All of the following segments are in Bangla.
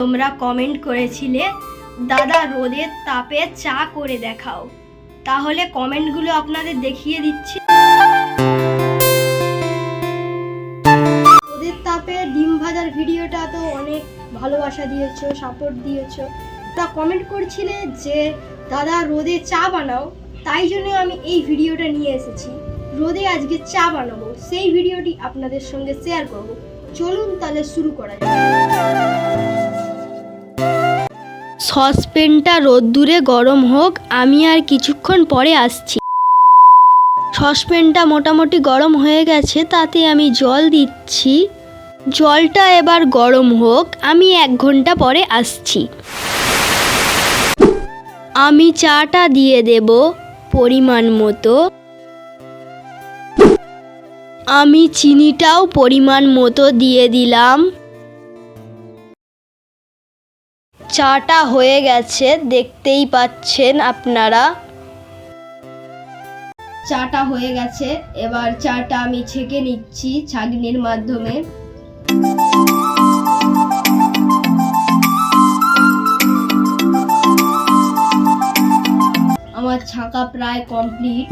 তোমরা কমেন্ট করেছিলে দাদা রোদের তাপে চা করে দেখাও, তাহলে কমেন্টগুলো আপনাদের দেখিয়ে দিচ্ছি। রোদের তাপে ডিম ভাজার ভিডিওটা তো অনেক ভালোবাসা দিয়েছো, সাপোর্ট দিয়েছো। তা কমেন্ট করছিলে যে দাদা রোদে চা বানাও, তাই জন্য আমি এই ভিডিওটা নিয়ে এসেছি। রোদে আজকে চা বানাবো, সেই ভিডিওটি আপনাদের সঙ্গে শেয়ার করব। চলুন তাহলে শুরু করা যাক। সসপ্যানটা রোদ্দুরে গরম হোক, আমি আর কিছুক্ষণ পরে আসছি। সসপ্যানটা মোটামুটি গরম হয়ে গেছে, তাতে আমি জল দিচ্ছি। জলটা এবার গরম হোক, আমি 1 ঘন্টা পরে আসছি। আমি চাটা দিয়ে দেব পরিমাণ মতো। আমি চিনিটাও পরিমাণ মতো দিয়ে দিলাম। চাটা হয়ে গেছে, দেখতেই পাচ্ছেন আপনারা। চাটা হয়ে গেছে, এবার চাটা আমি ছেঁকে নিচ্ছি ছাঁকনির মাধ্যমে। আমার ছাঁকা প্রায় কমপ্লিট।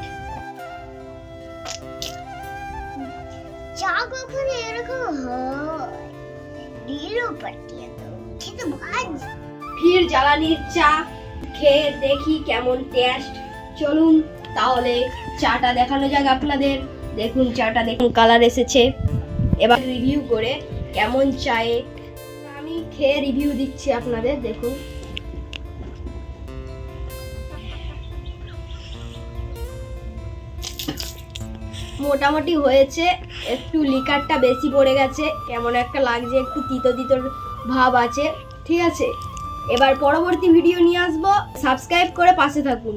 চা কখনো এরকম হয়? দিলো পাঠিয়ে দাও, খেতে ভাজ। ফির জ্বালানির চা খেয়ে দেখি কেমন টেস্ট। চলুন তাহলে চাটা দেখানো যাক আপনাদের। দেখুন চাটা, দেখুন কালার এসেছে। এবার রিভিউ করে কেমন চায়ে আমি খেয়ে রিভিউ দিচ্ছি আপনাদের। দেখুন মোটামুটি হয়েছে, একটু লিকারটা বেশি পড়ে গেছে, কেমন একটা লাগছে, একটু তিতো তিতোর ভাব আছে। ঠিক আছে, এবার পরবর্তী ভিডিও নিয়ে আসবো, সাবস্ক্রাইব করে পাশে থাকুন।